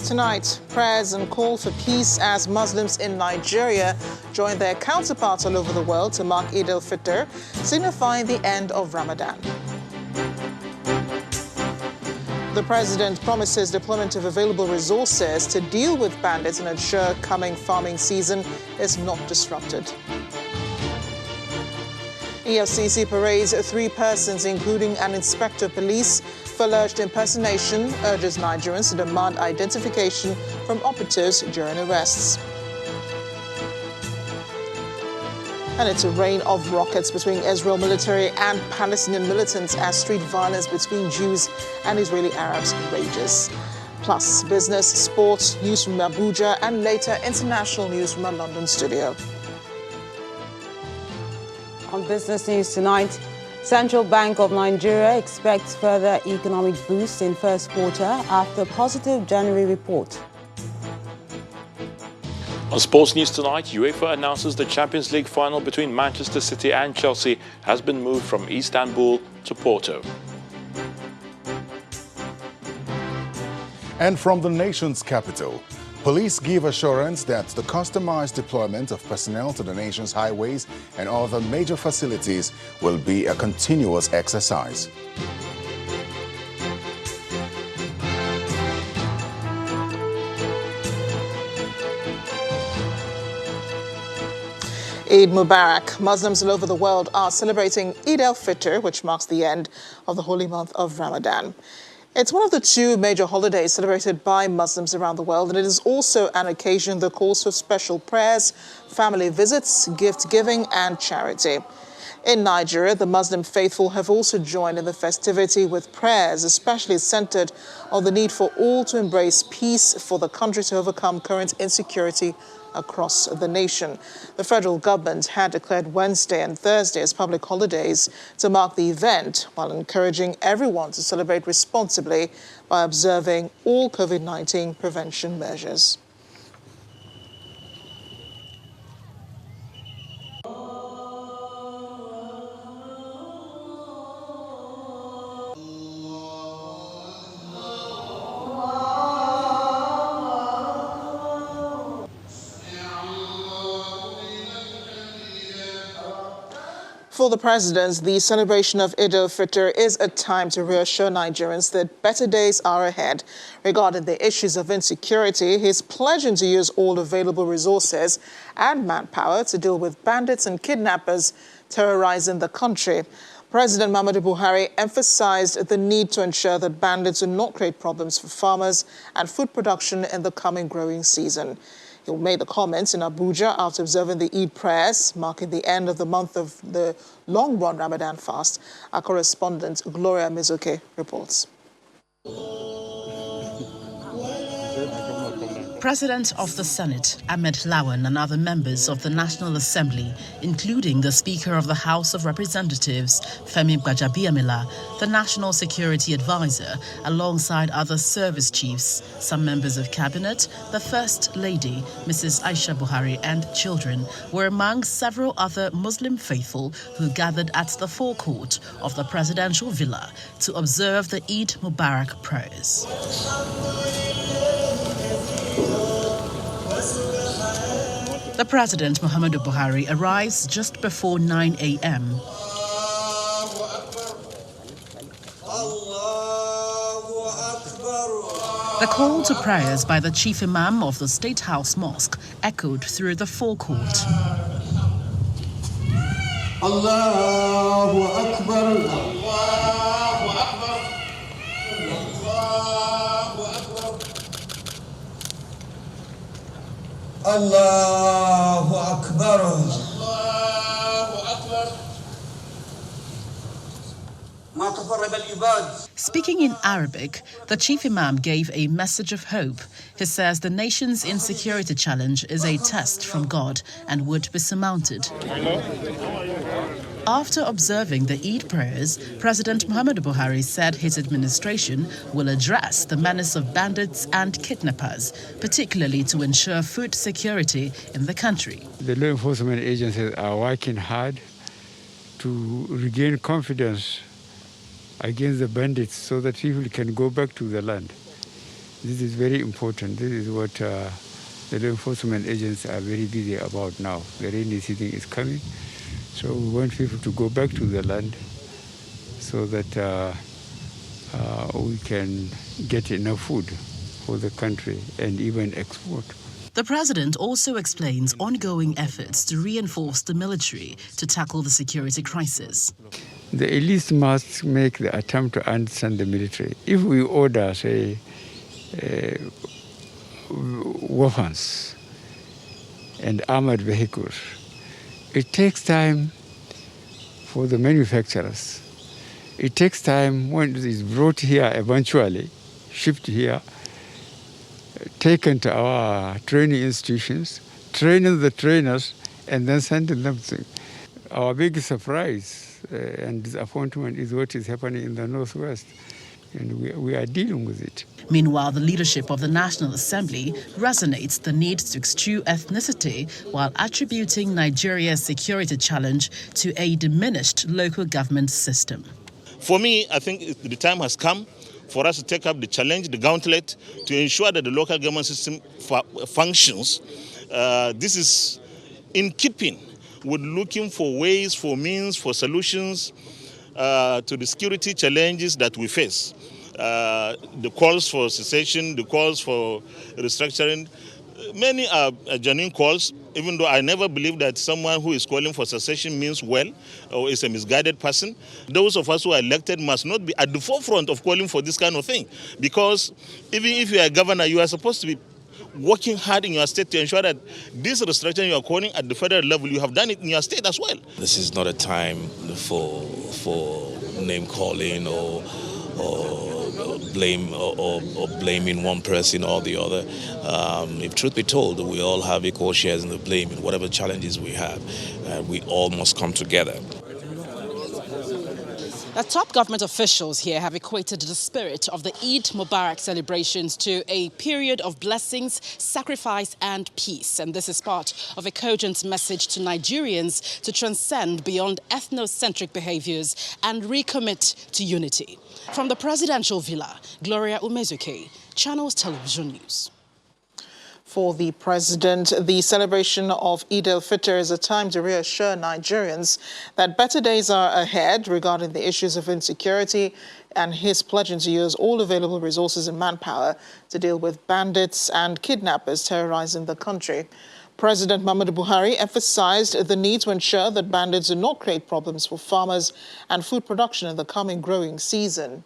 Tonight, prayers and call for peace as Muslims in Nigeria join their counterparts all over the world to mark Eid-el-Fitr, signifying the end of Ramadan. The president promises deployment of available resources to deal with bandits and ensure coming farming season is not disrupted. EFCC parades 3 persons, including an inspector of police, for alleged impersonation, urges Nigerians to demand identification from operatives during arrests. And it's a rain of rockets between Israel military and Palestinian militants as street violence between Jews and Israeli Arabs rages. Plus, business, sports, news from Abuja, and later international news from our London studio. On business news tonight, Central Bank of Nigeria expects further economic boost in first quarter after positive January report. On sports news tonight, UEFA announces the Champions League final between Manchester City and Chelsea has been moved from Istanbul to Porto. And from the nation's capital, police give assurance that the customized deployment of personnel to the nation's highways and other major facilities will be a continuous exercise. Eid Mubarak. Muslims all over the world are celebrating Eid-el-Fitr, which marks the end of the holy month of Ramadan. It's one of the 2 major holidays celebrated by Muslims around the world, and it is also an occasion that calls for special prayers, family visits, gift giving, and charity. In Nigeria, the Muslim faithful have also joined in the festivity with prayers, especially centered on the need for all to embrace peace for the country to overcome current insecurity across the nation. The federal government had declared Wednesday and Thursday as public holidays to mark the event, while encouraging everyone to celebrate responsibly by observing all COVID-19 prevention measures. For the president, the celebration of Eid-el-Fitr is a time to reassure Nigerians that better days are ahead. Regarding the issues of insecurity, he's pledging to use all available resources and manpower to deal with bandits and kidnappers terrorizing the country. President Muhammadu Buhari emphasized the need to ensure that bandits do not create problems for farmers and food production in the coming growing season. He made the comments in Abuja after observing the Eid prayers, marking the end of the month of the long-run Ramadan fast. Our correspondent, Gloria Mizuke, reports. President of the Senate, Ahmed Lawan, and other members of the National Assembly, including the Speaker of the House of Representatives, Femi Gbajabiamila, the National Security Advisor, alongside other service chiefs, some members of Cabinet, the First Lady, Mrs. Aisha Buhari, and children were among several other Muslim faithful who gathered at the forecourt of the presidential villa to observe the Eid Mubarak prayers. The President, Muhammadu Buhari, arrives just before 9 a.m. The call to prayers by the Chief Imam of the State House Mosque echoed through the forecourt. Allahu Akbar, Allahu Akbar, Allahu Akbar, Allahu Akbar. Speaking in Arabic, the Chief Imam gave a message of hope. He says the nation's insecurity challenge is a test from God and would be surmounted. After observing the Eid prayers, President Muhammadu Buhari said his administration will address the menace of bandits and kidnappers, particularly to ensure food security in the country. The law enforcement agencies are working hard to regain confidence against the bandits so that people can go back to the land. This is very important. This is what the law enforcement agents are very busy about now. The rainy season is coming, so we want people to go back to the land so that we can get enough food for the country and even export. The president also explains ongoing efforts to reinforce the military to tackle the security crisis. The elites must make the attempt to understand the military. If we order, say, weapons and armored vehicles, it takes time for the manufacturers. It takes time when it is brought here eventually, shipped here, taken to our training institutions, training the trainers, and then sending them to. Our biggest surprise and disappointment is what is happening in the Northwest, and we are dealing with it. Meanwhile, the leadership of the National Assembly resonates the need to eschew ethnicity while attributing Nigeria's security challenge to a diminished local government system. For me, I think the time has come for us to take up the challenge, the gauntlet, to ensure that the local government system functions. This is in keeping with looking for ways, for means, for solutions to the security challenges that we face. The calls for cessation, the calls for restructuring, many are genuine calls, even though I never believe that someone who is calling for cessation means well or is a misguided person. Those of us who are elected must not be at the forefront of calling for this kind of thing, because even if you are a governor, you are supposed to be working hard in your state to ensure that this restructuring you are calling at the federal level, you have done it in your state as well. This is not a time for name calling or blame or blaming one person or the other. If truth be told, we all have equal shares in the blame in whatever challenges we have. We all must come together. The top government officials here have equated the spirit of the Eid Mubarak celebrations to a period of blessings, sacrifice and peace. And this is part of a cogent message to Nigerians to transcend beyond ethnocentric behaviors and recommit to unity. From the presidential villa, Gloria Umezuke, Channels Television News. For the president, the celebration of Eid-el-Fitr is a time to reassure Nigerians that better days are ahead regarding the issues of insecurity, and his pledging to use all available resources and manpower to deal with bandits and kidnappers terrorizing the country. President Muhammadu Buhari emphasized the need to ensure that bandits do not create problems for farmers and food production in the coming growing season.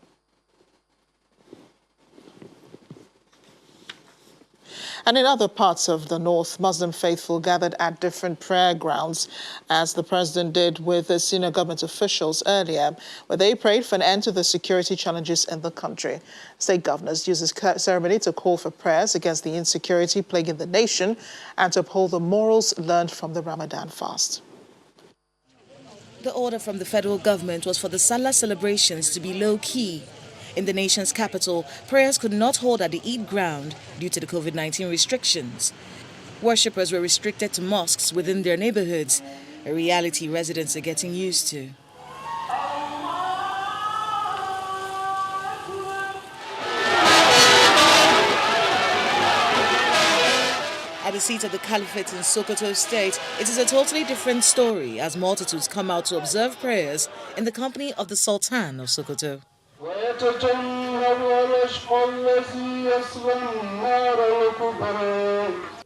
And in other parts of the north, Muslim faithful gathered at different prayer grounds, as the president did with the senior government officials earlier, where they prayed for an end to the security challenges in the country. State governors used this ceremony to call for prayers against the insecurity plaguing the nation and to uphold the morals learned from the Ramadan fast. The order from the federal government was for the Salah celebrations to be low-key. In the nation's capital, prayers could not hold at the Eid ground due to the COVID-19 restrictions. Worshippers were restricted to mosques within their neighborhoods, a reality residents are getting used to. At the seat of the Caliphate in Sokoto State, it is a totally different story as multitudes come out to observe prayers in the company of the Sultan of Sokoto.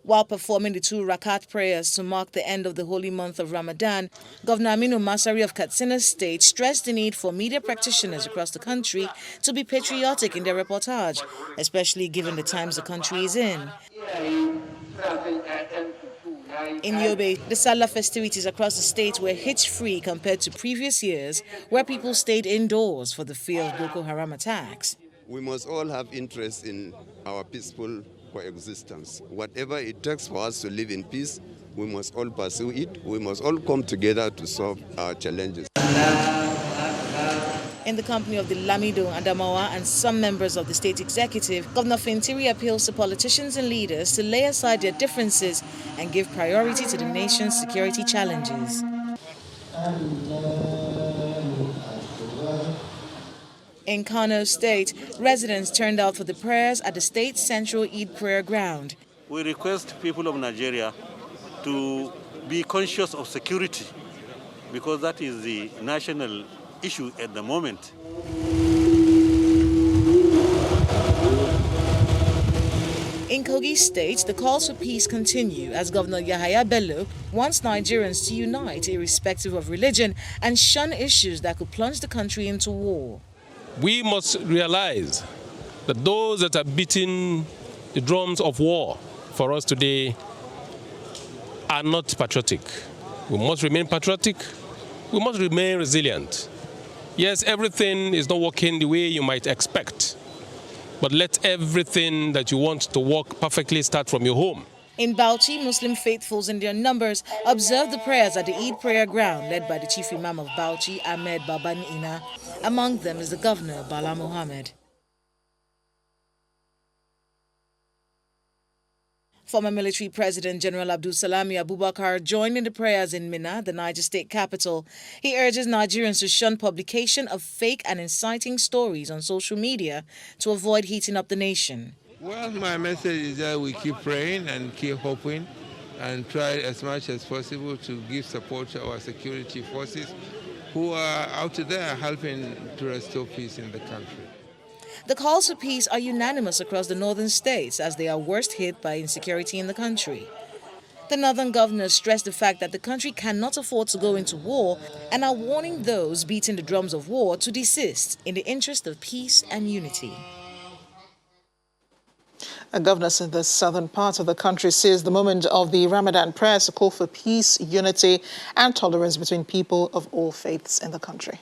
While performing the 2 rakat prayers to mark the end of the holy month of Ramadan, Governor Aminu Masari of Katsina State stressed the need for media practitioners across the country to be patriotic in their reportage, especially given the times the country is in. In Yobe, the Salah festivities across the state were hitch-free compared to previous years, where people stayed indoors for the fear of Boko Haram attacks. We must all have interest in our peaceful coexistence. Whatever it takes for us to live in peace, we must all pursue it. We must all come together to solve our challenges. In the company of the Lamido, Adamawa and some members of the state executive, Governor Fintiri appeals to politicians and leaders to lay aside their differences and give priority to the nation's security challenges. In Kano State, residents turned out for the prayers at the state's central Eid prayer ground. We request people of Nigeria to be conscious of security because that is the national issue at the moment. In Kogi State, the calls for peace continue as Governor Yahaya Bello wants Nigerians to unite irrespective of religion and shun issues that could plunge the country into war. We must realize that those that are beating the drums of war for us today are not patriotic. We must remain patriotic. We must remain resilient. Yes, everything is not working the way you might expect, but let everything that you want to work perfectly start from your home. In Bauchi, Muslim faithfuls in their numbers observed the prayers at the Eid prayer ground led by the Chief Imam of Bauchi, Ahmed Baban Ina. Among them is the Governor, Bala Mohammed. Former military President General Abdul Salami Abubakar joined in the prayers in Minna, the Niger state capital. He urges Nigerians to shun publication of fake and inciting stories on social media to avoid heating up the nation. Well, my message is that we keep praying and keep hoping and try as much as possible to give support to our security forces who are out there helping to restore peace in the country. The calls for peace are unanimous across the northern states as they are worst hit by insecurity in the country. The northern governors stressed the fact that the country cannot afford to go into war and are warning those beating the drums of war to desist in the interest of peace and unity. Governors in the southern part of the country seized the moment of the Ramadan prayers to call for peace, unity and tolerance between people of all faiths in the country.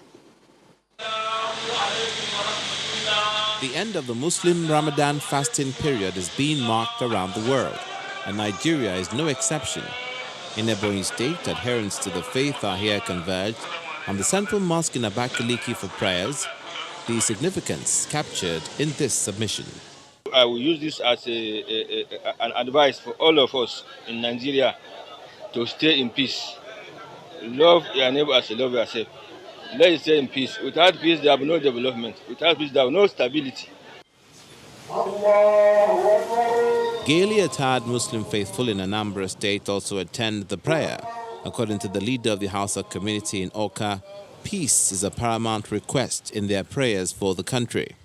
The end of the Muslim Ramadan fasting period is being marked around the world, and Nigeria is no exception. In Ebonyi State, adherents to the faith are here converged on the central mosque in Abakaliki for prayers, the significance captured in this submission. I will use this as an advice for all of us in Nigeria to stay in peace. Love your neighbor as you love yourself. Let us stay in peace. Without peace, there will be no development. Without peace, there will be no stability. Gaily attired Muslim faithful in Anambra State also attend the prayer. According to the leader of the Hausa community in Oka, peace is a paramount request in their prayers for the country.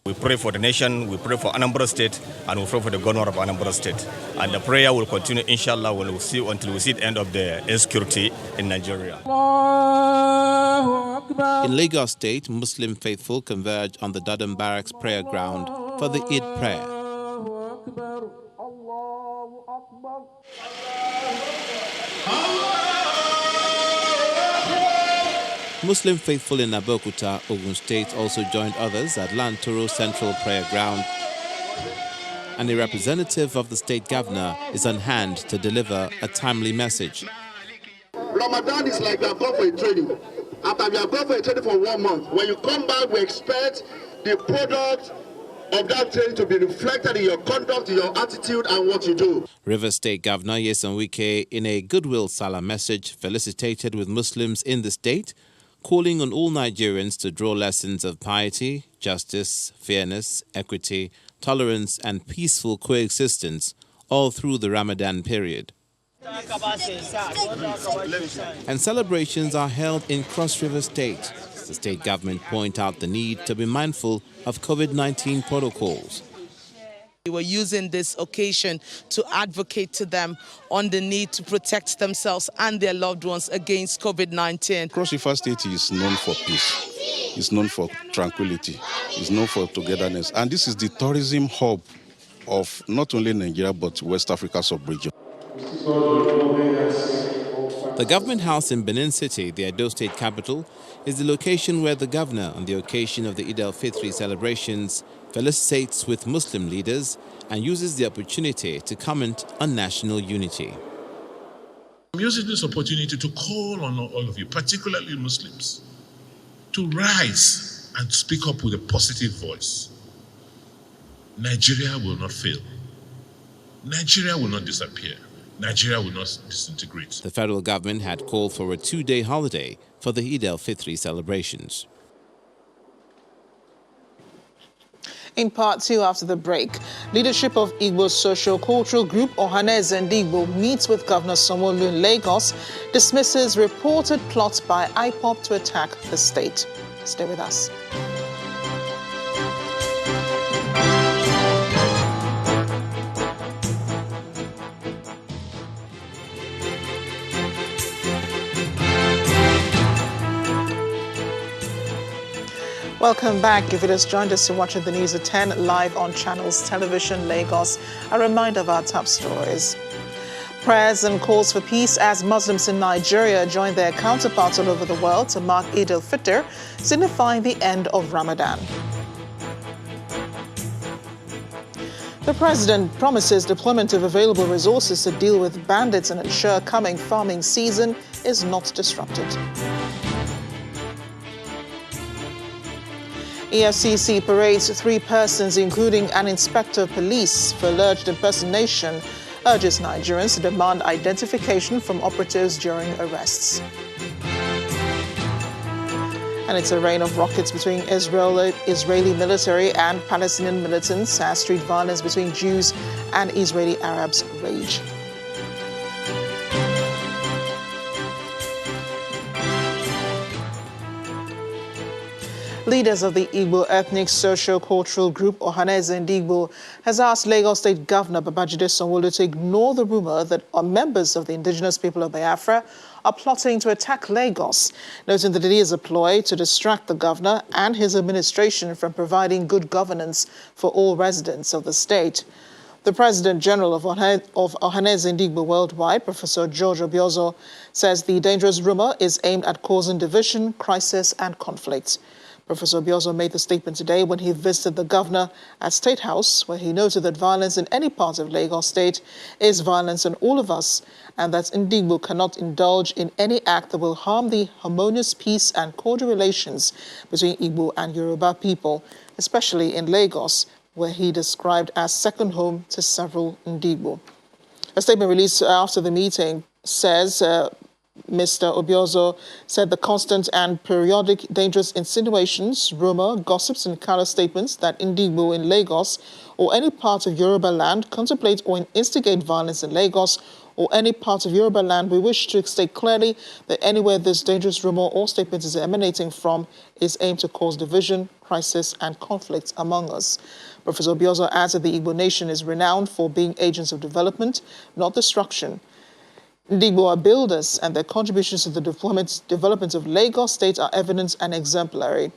We pray for the nation, we pray for Anambra State, and we pray for the governor of Anambra State. And the prayer will continue, inshallah, until we see the end of the insecurity in Nigeria. In Lagos State, Muslim faithful converge on the Dodon Barracks prayer ground for the Eid prayer. Muslim faithful in Abeokuta, Ogun State also joined others at Lantoro Central Prayer Ground, and a representative of the state governor is on hand to deliver a timely message. Ramadan is like we have gone for a training. After we have gone for a training for 1 month, when you come back, we expect the product of that training to be reflected in your conduct, in your attitude, and what you do. Rivers State Governor Nyesom Wike, in a goodwill Salah message, felicitated with Muslims in the state, calling on all Nigerians to draw lessons of piety, justice, fairness, equity, tolerance, and peaceful coexistence all through the Ramadan period. And celebrations are held in Cross River State. The state government point out the need to be mindful of COVID-19 protocols. We were using this occasion to advocate to them on the need to protect themselves and their loved ones against COVID-19. Cross River State is known for peace, it's known for tranquility, it's known for togetherness. And this is the tourism hub of not only Nigeria but West Africa sub-region. The government house in Benin City, the Edo State capital, is the location where the governor, on the occasion of the Eid-el-Fitr celebrations, felicitates with Muslim leaders and uses the opportunity to comment on national unity. I'm using this opportunity to call on all of you, particularly Muslims, to rise and speak up with a positive voice. Nigeria will not fail. Nigeria will not disappear. Nigeria will not disintegrate. The federal government had called for a 2-day holiday for the Eid-el-Fitr celebrations. In part two, after the break, leadership of Igbo socio-cultural group Ohaneze Ndigbo meets with Governor Sanwo-Olu in Lagos, dismisses reported plots by IPOB to attack the state. Stay with us. Welcome back. If you just joined us, you're watching the news at 10 live on Channels Television Lagos. A reminder of our top stories. Prayers and calls for peace as Muslims in Nigeria join their counterparts all over the world to mark Eid-el-Fitr, signifying the end of Ramadan. The president promises deployment of available resources to deal with bandits and ensure coming farming season is not disrupted. EFCC parades 3 persons, including an inspector of police, for alleged impersonation, urges Nigerians to demand identification from operatives during arrests. And it's a rain of rockets between Israeli military and Palestinian militants as street violence between Jews and Israeli Arabs rage. Leaders of the Igbo ethnic socio-cultural group Ohaneze Ndigbo has asked Lagos State Governor Babajide Sanwo-Olu to ignore the rumor that members of the indigenous people of Biafra are plotting to attack Lagos, noting that it is a ploy to distract the governor and his administration from providing good governance for all residents of the state. The President General of Ohaneze Ndigbo Worldwide, Professor George Obiozo, says the dangerous rumor is aimed at causing division, crisis, and conflict. Professor Obiozo made the statement today when he visited the governor at State House, where he noted that violence in any part of Lagos State is violence on all of us, and that Ndigbo cannot indulge in any act that will harm the harmonious peace and cordial relations between Igbo and Yoruba people, especially in Lagos, where he described as second home to several Ndigbo. A statement released after the meeting says Mr. Obiozo said the constant and periodic dangerous insinuations, rumor, gossips, and callous statements that Ndigbo in Lagos or any part of Yoruba land contemplate or instigate violence in Lagos or any part of Yoruba land, we wish to state clearly that anywhere this dangerous rumor or statement is emanating from is aimed to cause division, crisis, and conflict among us. Professor Obiozo adds that the Igbo nation is renowned for being agents of development, not destruction. Ndigbo are builders, and their contributions to the development of Lagos State are evident and exemplary.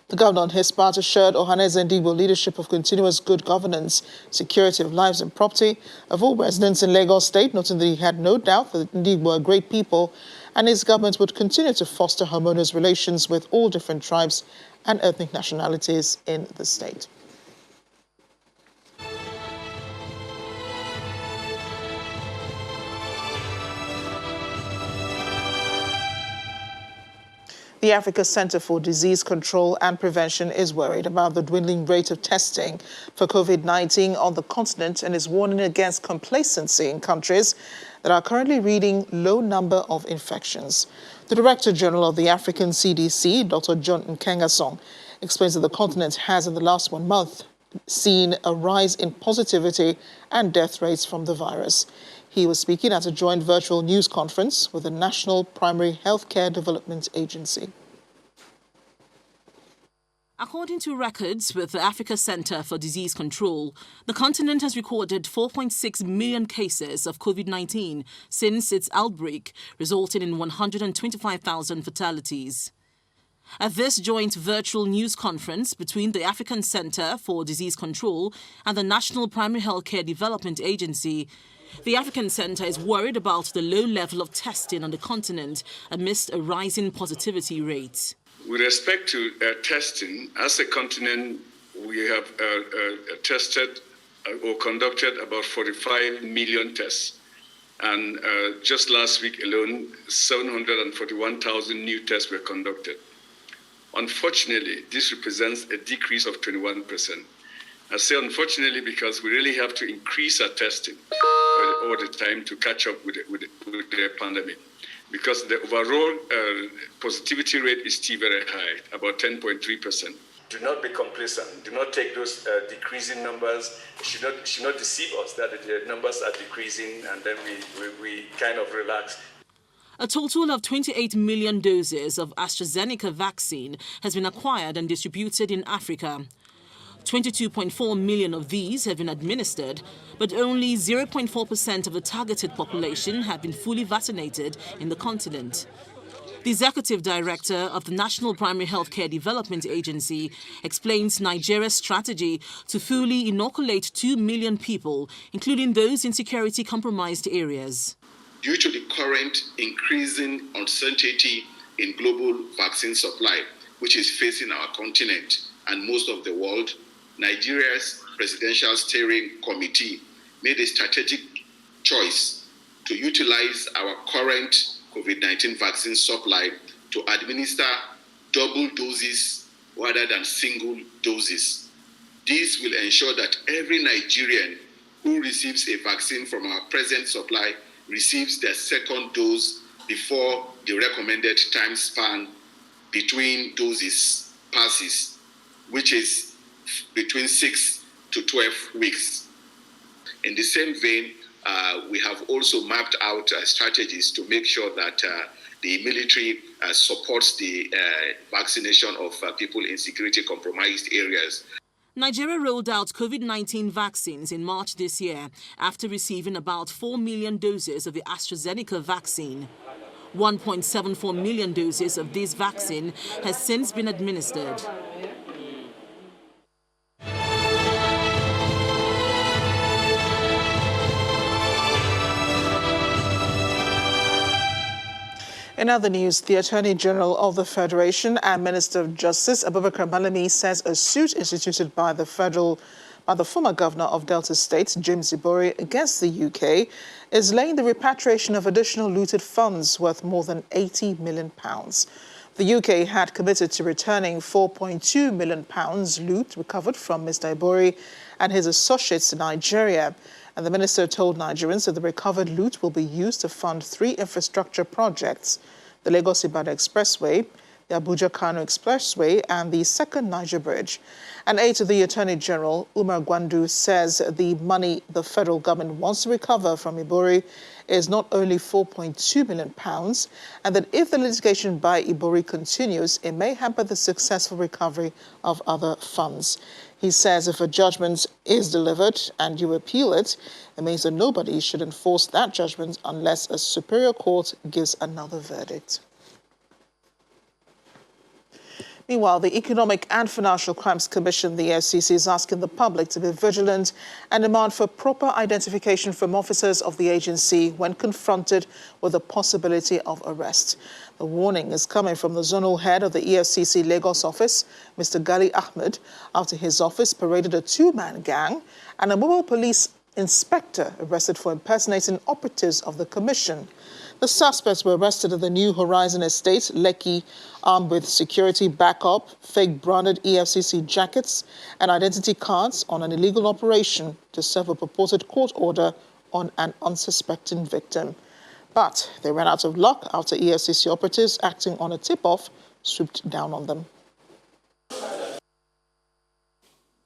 The governor, on his part, assured Ohaneze Ndigbo leadership of continuous good governance, security of lives and property of all residents in Lagos State, noting that he had no doubt that Ndigbo are great people, and his government would continue to foster harmonious relations with all different tribes and ethnic nationalities in the state. The Africa Center for Disease Control and Prevention is worried about the dwindling rate of testing for COVID-19 on the continent and is warning against complacency in countries that are currently reading low number of infections. The Director General of the African CDC, Dr. John Nkengasong, explains that the continent has in the last 1 month seen a rise in positivity and death rates from the virus. He was speaking at a joint virtual news conference with the National Primary Healthcare Development Agency. According to records with the Africa Center for Disease Control, the continent has recorded 4.6 million cases of COVID-19 since its outbreak, resulting in 125,000 fatalities. At this joint virtual news conference between the African Center for Disease Control and the National Primary Healthcare Development Agency, the African Center is worried about the low level of testing on the continent amidst a rising positivity rate. With respect to testing, as a continent, we have tested or conducted about 45 million tests. And just last week alone, 741,000 new tests were conducted. Unfortunately, this represents a decrease of 21%. I say unfortunately because we really have to increase our testing all the time to catch up with the pandemic. Because the overall positivity rate is still very high, about 10.3%. do not be complacent. Do not take those decreasing numbers. It should not deceive us that the numbers are decreasing and then we kind of relax. A total of 28 million doses of AstraZeneca vaccine has been acquired and distributed in Africa. 22.4 million of these have been administered, but only 0.4% of the targeted population have been fully vaccinated in the continent. The executive director of the National Primary Healthcare Development Agency explains Nigeria's strategy to fully inoculate 2 million people, including those in security-compromised areas. Due to the current increasing uncertainty in global vaccine supply, which is facing our continent and most of the world, Nigeria's Presidential Steering Committee made a strategic choice to utilize our current COVID-19 vaccine supply to administer double doses rather than single doses. This will ensure that every Nigerian who receives a vaccine from our present supply receives their second dose before the recommended time span between doses passes, which is between 6 to 12 weeks. In the same vein, we have also mapped out strategies to make sure that the military supports the vaccination of people in security-compromised areas. Nigeria rolled out COVID-19 vaccines in March this year after receiving about 4 million doses of the AstraZeneca vaccine. 1.74 million doses of this vaccine has since been administered. In other news, the Attorney General of the Federation and Minister of Justice, Abubakar Malami, says a suit instituted by the former governor of Delta State, James Ibori, against the UK is laying the repatriation of additional looted funds worth more than £80 million. The UK had committed to returning £4.2 million loot recovered from Mr. Ibori and his associates in Nigeria. And the minister told Nigerians that the recovered loot will be used to fund 3 infrastructure projects: the Lagos-Ibadan Expressway, the Abuja-Kano Expressway, and the second Niger Bridge. An aide to the Attorney General, Umar Gwandu, says the money the federal government wants to recover from Ibori is not only £4.2 million, and that if the litigation by Ibori continues, it may hamper the successful recovery of other funds. He says if a judgment is delivered and you appeal it, it means that nobody should enforce that judgment unless a superior court gives another verdict. Meanwhile, the Economic and Financial Crimes Commission, the EFCC, is asking the public to be vigilant and demand for proper identification from officers of the agency when confronted with the possibility of arrest. The warning is coming from the zonal head of the EFCC Lagos office, Mr. Gali Ahmed, after his office paraded a 2-man gang and a mobile police inspector arrested for impersonating operatives of the commission. The suspects were arrested at the New Horizon Estate, Lekki, armed with security backup, fake branded EFCC jackets, and identity cards on an illegal operation to serve a purported court order on an unsuspecting victim. But they ran out of luck after EFCC operatives acting on a tip-off swooped down on them.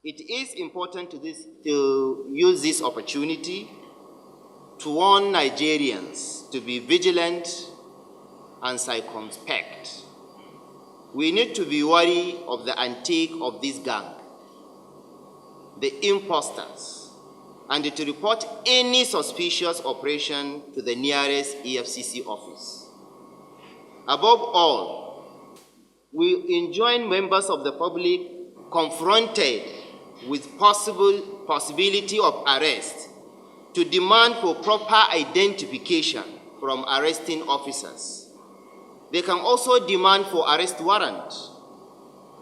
It is important to use this opportunity to warn Nigerians to be vigilant and circumspect. We need to be wary of the antique of this gang, the imposters, and to report any suspicious operation to the nearest EFCC office. Above all, we enjoin members of the public confronted with possibility of arrest to demand for proper identification from arresting officers. They can also demand for arrest warrant,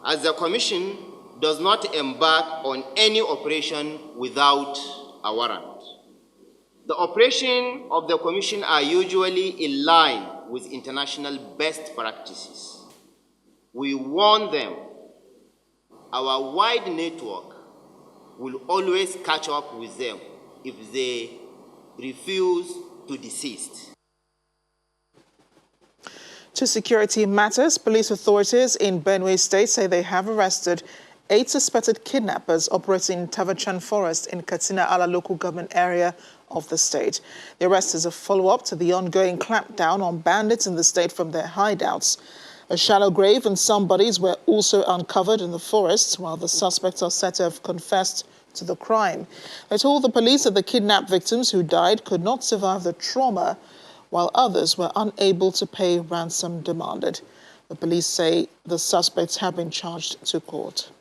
as the Commission does not embark on any operation without a warrant. The operations of the Commission are usually in line with international best practices. We warn them our wide network will always catch up with them if they refuse to desist. To security matters, police authorities in Benue State say they have arrested 8 suspected kidnappers operating in Tavachan Forest in Katsina Ala local government area of the state. The arrest is a follow-up to the ongoing clampdown on bandits in the state from their hideouts. A shallow grave and some bodies were also uncovered in the forest, while the suspects are said to have confessed to the crime. They told the police that the kidnapped victims who died could not survive the trauma, while others were unable to pay ransom demanded. The police say the suspects have been charged to court.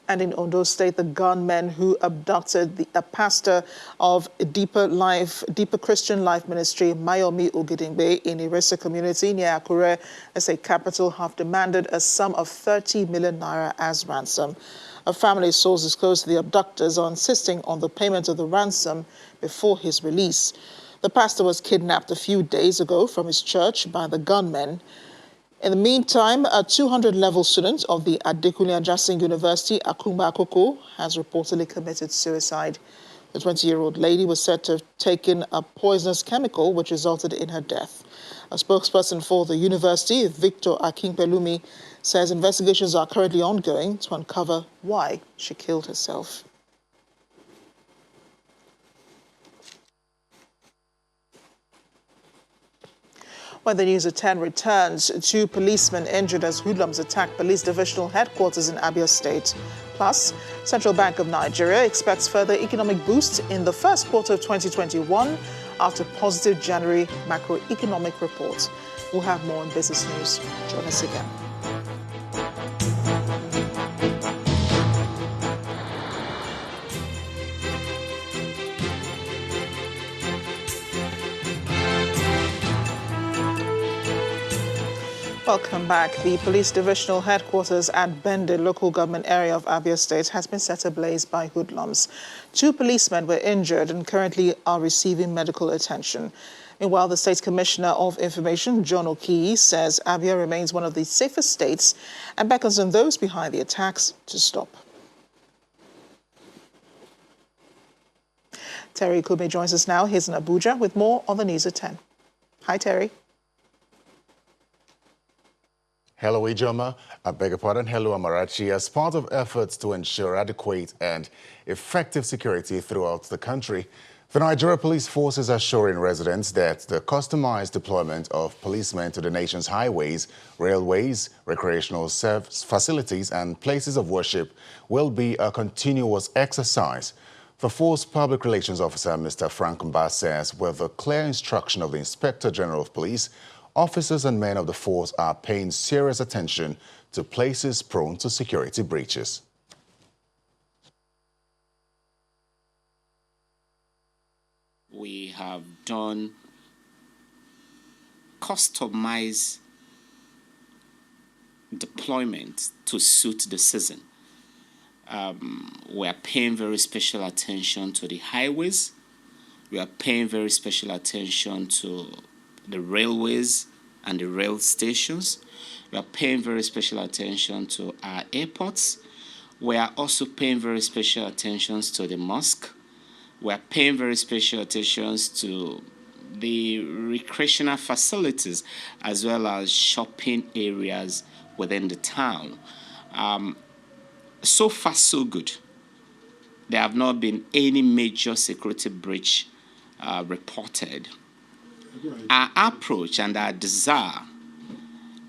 And in Ondo State, the gunmen who abducted a pastor of Deeper Christian Life Ministry, Mayomi Ogedengbe, in Iresa community near Akure, as a capital, have demanded a sum of 30 million naira as ransom. A family source disclosed the abductors are insisting on the payment of the ransom before his release. The pastor was kidnapped a few days ago from his church by the gunmen. In the meantime, a 200-level student of the Adekunle Ajasin University, Akumba Akoko, has reportedly committed suicide. The 20-year-old lady was said to have taken a poisonous chemical which resulted in her death. A spokesperson for the university, Victor Akinpelumi, says investigations are currently ongoing to uncover why she killed herself. When the news at 10 returns, 2 policemen injured as hoodlums attacked police divisional headquarters in Abia State. Plus, Central Bank of Nigeria expects further economic boost in the first quarter of 2021 after positive January macroeconomic report. We'll have more in business news. Join us again. Welcome back. The police divisional headquarters at Bende, local government area of Abia State, has been set ablaze by hoodlums. 2 policemen were injured and currently are receiving medical attention. Meanwhile, the State Commissioner of Information, John Okiyi, says Abia remains one of the safest states and beckons on those behind the attacks to stop. Terry Kube joins us now. He's in Abuja with more on the news at 10. Hi, Terry. Hello, Ijoma. I beg your pardon. Hello, Amarachi. As part of efforts to ensure adequate and effective security throughout the country, the Nigeria Police Force is assuring residents that the customized deployment of policemen to the nation's highways, railways, recreational facilities, and places of worship will be a continuous exercise. The Force Public Relations Officer, Mr. Frank Mba, says with the clear instruction of the Inspector General of Police, officers and men of the force are paying serious attention to places prone to security breaches. We have done customized deployment to suit the season. We are paying very special attention to the highways. We are paying very special attention to the railways and the rail stations. We are paying very special attention to our airports. We are also paying very special attention to the mosque. We are paying very special attention to the recreational facilities as well as shopping areas within the town. So far, so good. There have not been any major security breach reported. Our approach and our desire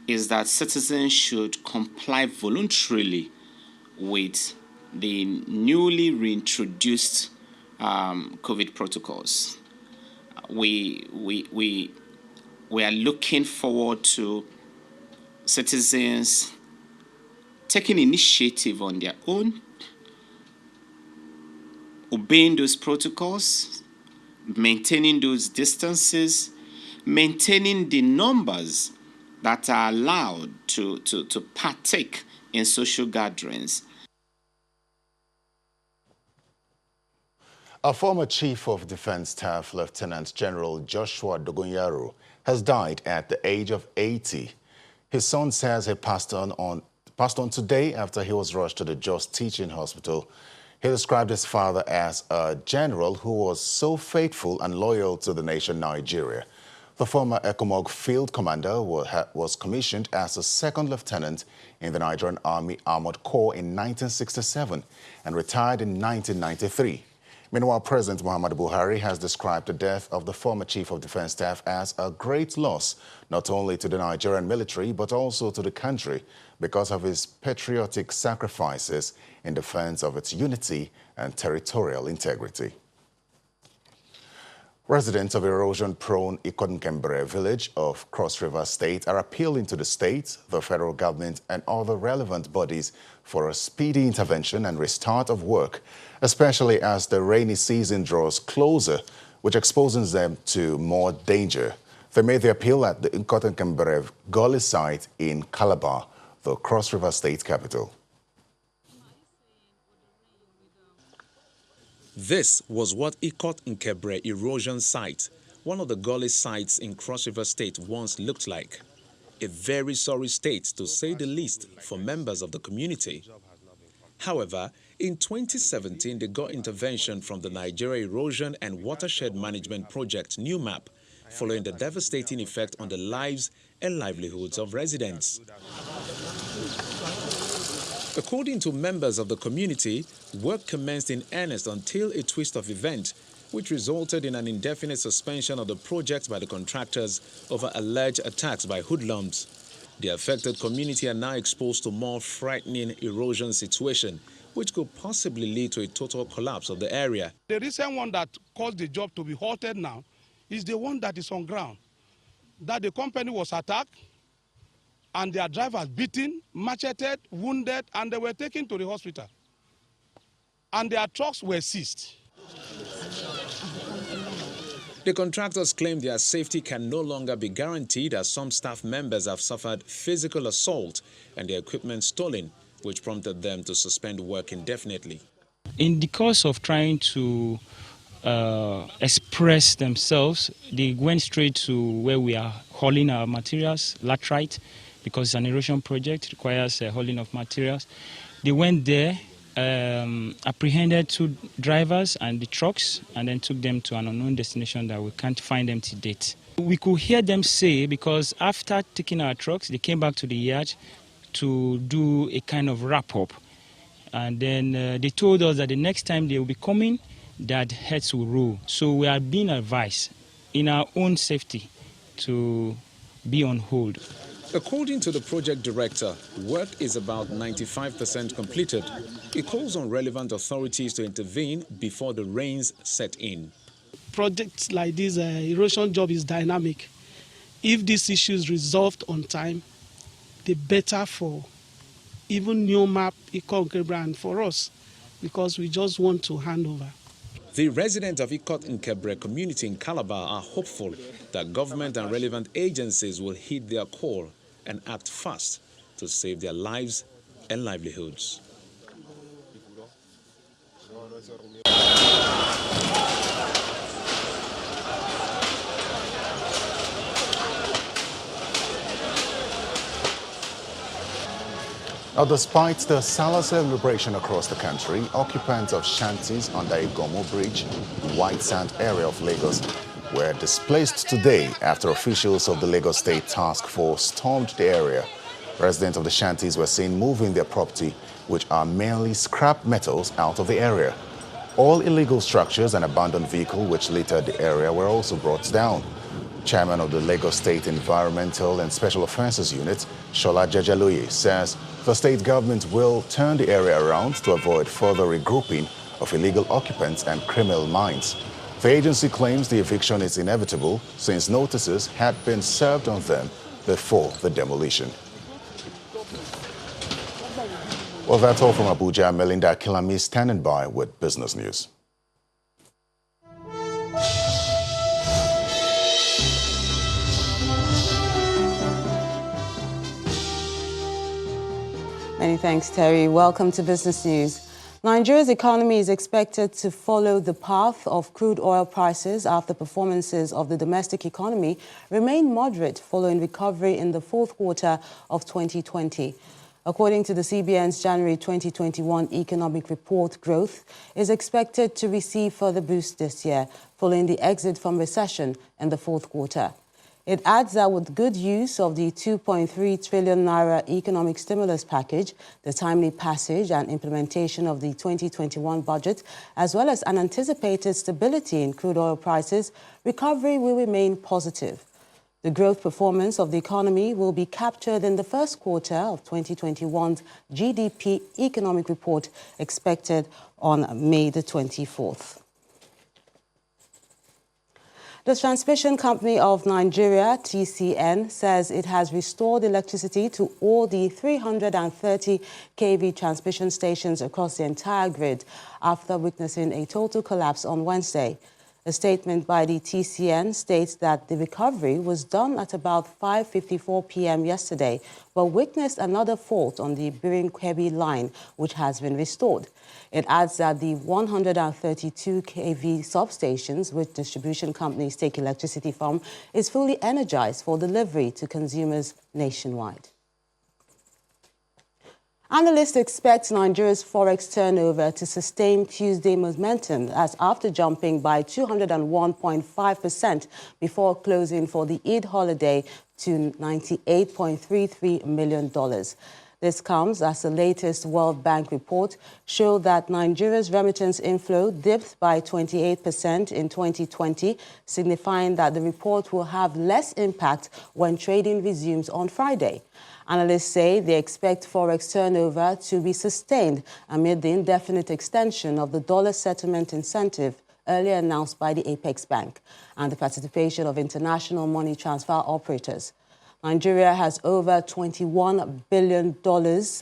is that citizens should comply voluntarily with the newly reintroduced COVID protocols. We are looking forward to citizens taking initiative on their own, obeying those protocols, maintaining those distances, maintaining the numbers that are allowed to partake in social gatherings. A former Chief of Defense Staff, Lieutenant General Joshua Dogonyaru, has died at the age of 80. His son says he passed on today after he was rushed to the Jos Teaching Hospital. He described his father as a general who was so faithful and loyal to the nation Nigeria. The former ECOMOG field commander was commissioned as a second lieutenant in the Nigerian Army Armored Corps in 1967 and retired in 1993. Meanwhile, President Muhammadu Buhari has described the death of the former Chief of Defense Staff as a great loss, not only to the Nigerian military, but also to the country because of his patriotic sacrifices in defense of its unity and territorial integrity. Residents of erosion-prone Ikonkembere village of Cross River State are appealing to the state, the federal government and other relevant bodies for a speedy intervention and restart of work, especially as the rainy season draws closer, which exposes them to more danger. They made the appeal at the Ikonkembere Gully site in Calabar, the Cross River State capital. This was what Ikonkembere erosion site, one of the gully sites in Cross River State, once looked like. A very sorry state, to say the least, for members of the community. However, in 2017, they got intervention from the Nigeria Erosion and Watershed Management Project NewMap, following the devastating effect on the lives and livelihoods of residents. According to members of the community, work commenced in earnest until a twist of event, which resulted in an indefinite suspension of the project by the contractors over alleged attacks by hoodlums. The affected community are now exposed to more frightening erosion situation, which could possibly lead to a total collapse of the area. The recent one that caused the job to be halted now is the one that is on ground, that the company was attacked, and their drivers beaten, macheted, wounded, and they were taken to the hospital. And their trucks were seized. The contractors claim their safety can no longer be guaranteed as some staff members have suffered physical assault and their equipment stolen, which prompted them to suspend work indefinitely. In the course of trying to express themselves, they went straight to where we are hauling our materials, laterite, because it's an erosion project, requires hauling of materials. They went there, apprehended 2 drivers and the trucks, and then took them to an unknown destination that we can't find them to date. We could hear them say, because after taking our trucks, they came back to the yard to do a kind of wrap-up. And then they told us that the next time they will be coming, that heads will roll. So we are being advised in our own safety to be on hold. According to the project director, work is about 95% completed. He calls on relevant authorities to intervene before the rains set in. Projects like this erosion job is dynamic. If this issue is resolved on time, the better for even NewMap, Ikonkembere, and for us, because we just want to hand over. The residents of Ikonkembere community in Calabar are hopeful that government and relevant agencies will heed their call and act fast to save their lives and livelihoods. Now, despite the Salah celebration across the country, occupants of shanties on the Igomo Bridge, White Sand area of Lagos, were displaced today after officials of the Lagos State Task Force stormed the area. Residents of the shanties were seen moving their property, which are mainly scrap metals, out of the area. All illegal structures and abandoned vehicles which littered the area were also brought down. Chairman of the Lagos State Environmental and Special Offences Unit, Shola Jejeloye, says the state government will turn the area around to avoid further regrouping of illegal occupants and criminal minds. The agency claims the eviction is inevitable since notices had been served on them before the demolition. Well, that's all from Abuja. Melinda Kilami standing by with business news. Many thanks, Terry. Welcome to Business News. Nigeria's economy is expected to follow the path of crude oil prices after performances of the domestic economy remain moderate following recovery in the fourth quarter of 2020. According to the CBN's January 2021 economic report, growth is expected to receive further boost this year following the exit from recession in the fourth quarter. It adds that with good use of the 2.3 trillion naira economic stimulus package, the timely passage and implementation of the 2021 budget, as well as an anticipated stability in crude oil prices, recovery will remain positive. The growth performance of the economy will be captured in the first quarter of 2021's GDP economic report expected on May the 24th. The Transmission Company of Nigeria, TCN, says it has restored electricity to all the 330 kV transmission stations across the entire grid after witnessing a total collapse on Wednesday. A statement by the TCN states that the recovery was done at about 5:54 p.m. yesterday, but witnessed another fault on the Birin-Kebbi line, which has been restored. It adds that the 132 kV substations, which distribution companies take electricity from, is fully energized for delivery to consumers nationwide. Analysts expect Nigeria's forex turnover to sustain Tuesday momentum as after jumping by 201.5% before closing for the Eid holiday to $98.33 million. This comes as the latest World Bank report showed that Nigeria's remittance inflow dipped by 28% in 2020, signifying that the report will have less impact when trading resumes on Friday. Analysts say they expect forex turnover to be sustained amid the indefinite extension of the dollar settlement incentive earlier announced by the Apex Bank and the participation of international money transfer operators. Nigeria has over $21 billion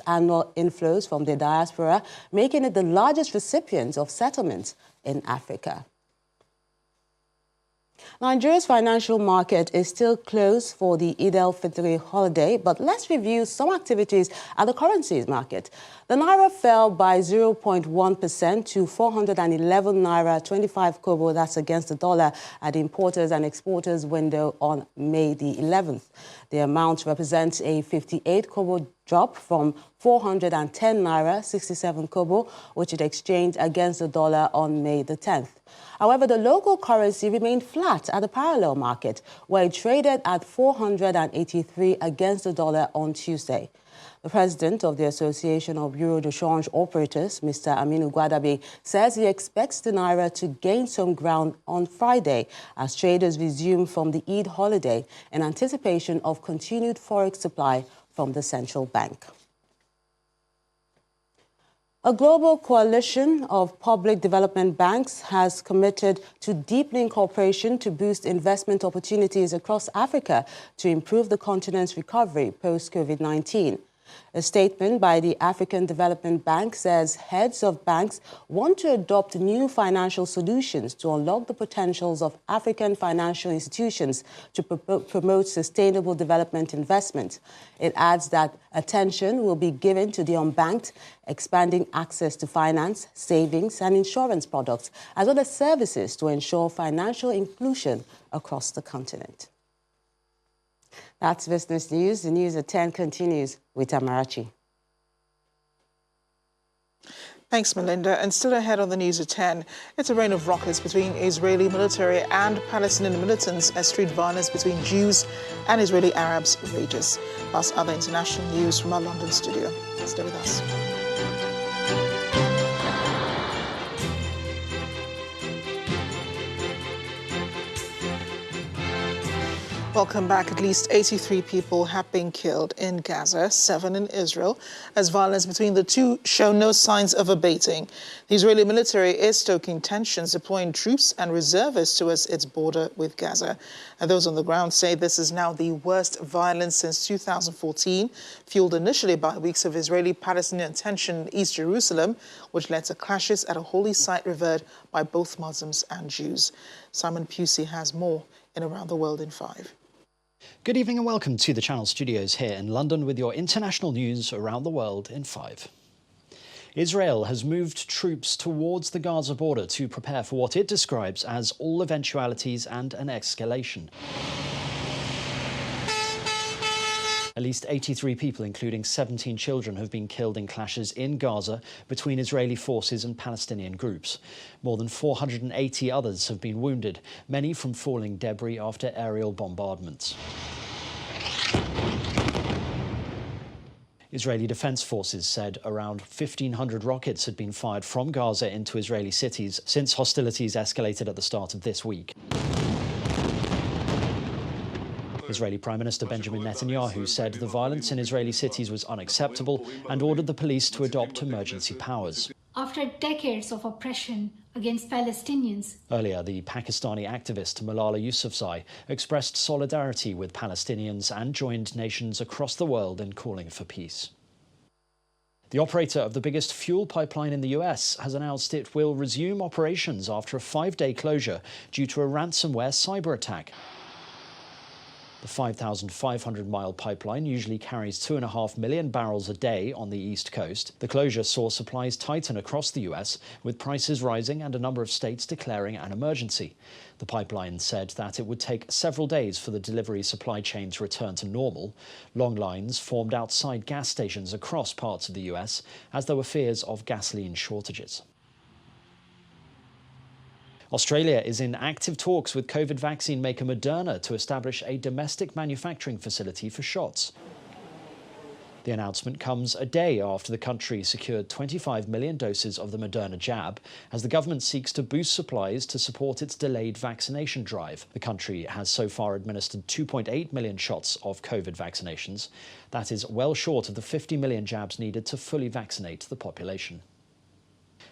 annual inflows from the diaspora, making it the largest recipient of settlements in Africa. Nigeria's financial market is still closed for the Eid-el-Fitr holiday, but let's review some activities at the currencies market. The naira fell by 0.1% to 411 naira 25 kobo. That's against the dollar at the importers and exporters window on May the 11th. The amount represents a 58 kobo drop from 410 naira 67 kobo, which it exchanged against the dollar on May the 10th. However, the local currency remained flat at the parallel market, where it traded at 483 against the dollar on Tuesday. The president of the Association of Bureau de Change Operators, Mr. Aminu Gwadabe, says he expects the naira to gain some ground on Friday as traders resume from the Eid holiday in anticipation of continued forex supply from the central bank. A global coalition of public development banks has committed to deepening cooperation to boost investment opportunities across Africa to improve the continent's recovery post-COVID-19. A statement by the African Development Bank says heads of banks want to adopt new financial solutions to unlock the potentials of African financial institutions to promote sustainable development investment. It adds that attention will be given to the unbanked, expanding access to finance, savings and insurance products, as well as services to ensure financial inclusion across the continent. That's Business News. The news at 10 continues with Amarachi. Thanks, Melinda. And still ahead on the news at 10, it's a rain of rockets between Israeli military and Palestinian militants as street violence between Jews and Israeli Arabs rages. Plus other international news from our London studio. Stay with us. Welcome back. At least 83 people have been killed in Gaza, 7 in Israel, as violence between the two show no signs of abating. The Israeli military is stoking tensions, deploying troops and reservists towards its border with Gaza. And those on the ground say this is now the worst violence since 2014, fueled initially by weeks of Israeli-Palestinian tension in East Jerusalem, which led to clashes at a holy site revered by both Muslims and Jews. Simon Pusey has more in Around the World in 5. Good evening and welcome to the Channel Studios here in London with your international news around the world in 5. Israel has moved troops towards the Gaza border to prepare for what it describes as all eventualities and an escalation. At least 83 people, including 17 children, have been killed in clashes in Gaza between Israeli forces and Palestinian groups. More than 480 others have been wounded, many from falling debris after aerial bombardments. Israeli defense forces said around 1,500 rockets had been fired from Gaza into Israeli cities since hostilities escalated at the start of this week. Israeli Prime Minister Benjamin Netanyahu said the violence in Israeli cities was unacceptable and ordered the police to adopt emergency powers. After decades of oppression against Palestinians. Earlier, the Pakistani activist Malala Yousafzai expressed solidarity with Palestinians and joined nations across the world in calling for peace. The operator of the biggest fuel pipeline in the US has announced it will resume operations after a 5-day closure due to a ransomware cyber attack. The 5,500-mile pipeline usually carries 2.5 million barrels a day on the East Coast. The closure saw supplies tighten across the US, with prices rising and a number of states declaring an emergency. The pipeline said that it would take several days for the delivery supply chain to return to normal. Long lines formed outside gas stations across parts of the US as there were fears of gasoline shortages. Australia is in active talks with COVID vaccine maker Moderna to establish a domestic manufacturing facility for shots. The announcement comes a day after the country secured 25 million doses of the Moderna jab, as the government seeks to boost supplies to support its delayed vaccination drive. The country has so far administered 2.8 million shots of COVID vaccinations. That is well short of the 50 million jabs needed to fully vaccinate the population.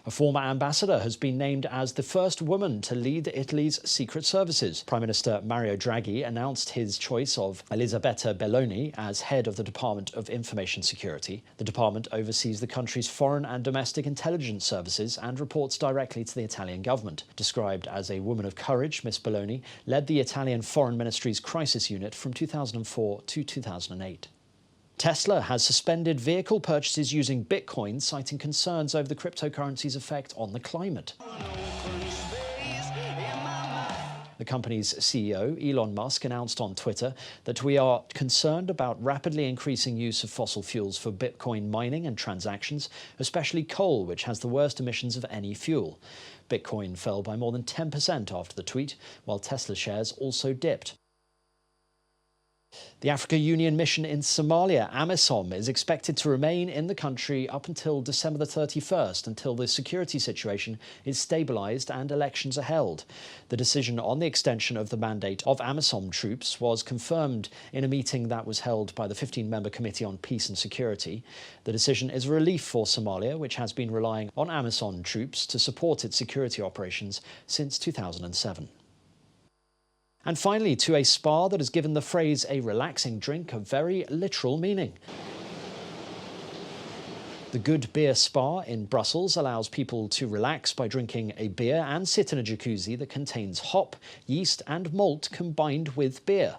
A former ambassador has been named as the first woman to lead Italy's secret services. Prime Minister Mario Draghi announced his choice of Elisabetta Belloni as head of the Department of Information Security. The department oversees the country's foreign and domestic intelligence services and reports directly to the Italian government. Described as a woman of courage, Ms. Belloni led the Italian Foreign Ministry's crisis unit from 2004 to 2008. Tesla has suspended vehicle purchases using Bitcoin, citing concerns over the cryptocurrency's effect on the climate. The company's CEO, Elon Musk, announced on Twitter that we are concerned about rapidly increasing use of fossil fuels for Bitcoin mining and transactions, especially coal, which has the worst emissions of any fuel. Bitcoin fell by more than 10% after the tweet, while Tesla shares also dipped. The Africa Union mission in Somalia, AMISOM, is expected to remain in the country up until December the 31st, until the security situation is stabilised and elections are held. The decision on the extension of the mandate of AMISOM troops was confirmed in a meeting that was held by the 15-member Committee on Peace and Security. The decision is a relief for Somalia, which has been relying on AMISOM troops to support its security operations since 2007. And finally, to a spa that has given the phrase a relaxing drink a very literal meaning. The Good Beer Spa in Brussels allows people to relax by drinking a beer and sit in a jacuzzi that contains hop, yeast and malt combined with beer.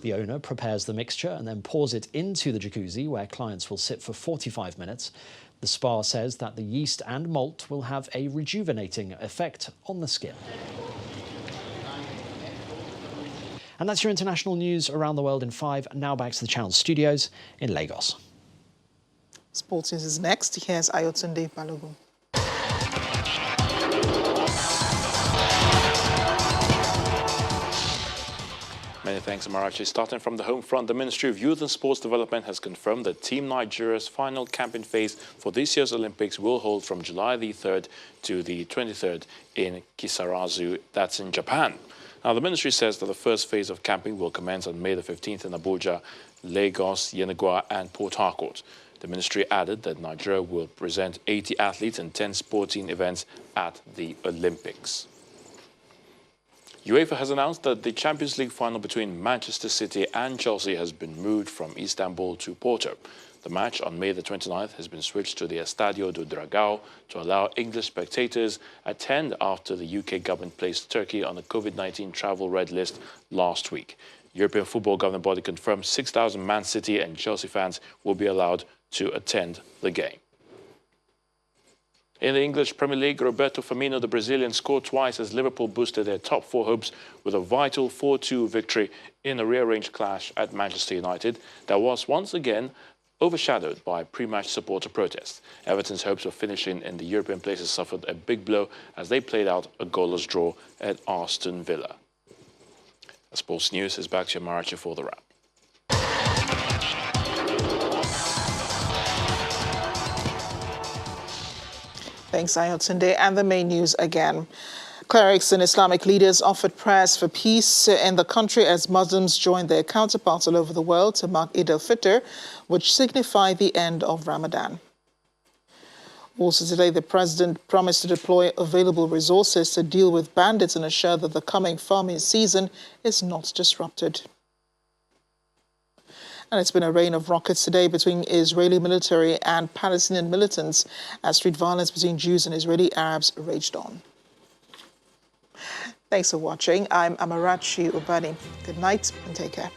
The owner prepares the mixture and then pours it into the jacuzzi, where clients will sit for 45 minutes. The spa says that the yeast and malt will have a rejuvenating effect on the skin. And that's your international news around the world in 5. Now back to the Channel studios in Lagos. Sports news is next. Here's Ayotunde Balogun. Many thanks, Amarachi. Starting from the home front, the Ministry of Youth and Sports Development has confirmed that Team Nigeria's final camping phase for this year's Olympics will hold from July the 3rd to the 23rd in Kisarazu, that's in Japan. Now, the ministry says that the first phase of camping will commence on May the 15th in Abuja, Lagos, Yenagoa and Port Harcourt. The ministry added that Nigeria will present 80 athletes and 10 sporting events at the Olympics. UEFA has announced that the Champions League final between Manchester City and Chelsea has been moved from Istanbul to Porto. The match on May the 29th has been switched to the Estadio do Dragão to allow English spectators attend after the UK government placed Turkey on the COVID-19 travel red list last week. European football governing body confirmed 6,000 Man City and Chelsea fans will be allowed to attend the game. In the English Premier League, Roberto Firmino, the Brazilian, scored twice as Liverpool boosted their top four hopes with a vital 4-2 victory in a rearranged clash at Manchester United that was once again overshadowed by pre-match supporter protests. Everton's hopes of finishing in the European places suffered a big blow as they played out a goalless draw at Aston Villa. Sports News is back to Marachi for the wrap. Thanks, Ayotunde. And the main news again. Clerics and Islamic leaders offered prayers for peace in the country as Muslims joined their counterparts all over the world to mark Eid-el-Fitr, which signified the end of Ramadan. Also today, the president promised to deploy available resources to deal with bandits and assure that the coming farming season is not disrupted. And it's been a rain of rockets today between Israeli military and Palestinian militants as street violence between Jews and Israeli Arabs raged on. Thanks for watching. I'm Amarachi Ubani. Good night and take care.